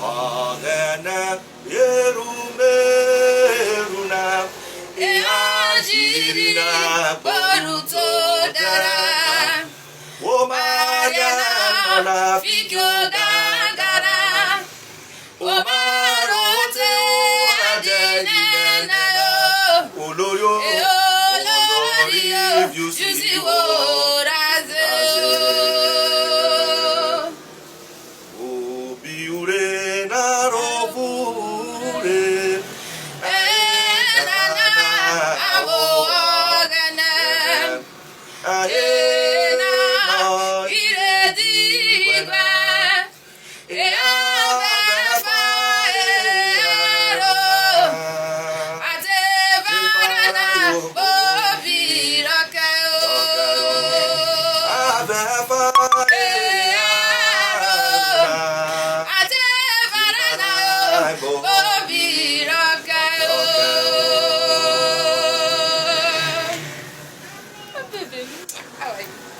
Agana Yerumeruna Eajirina Baruto Dara Omagana Fikyo Dagara Omarote Adenina Oloyo Olori Yusi Woraze Obiure Narofure Enana Awogana Aena Irediba Eabefa Earo Atebarana Bobirokeo Abefa Earo Atebarana Bobirokeo Oh, baby, I like it.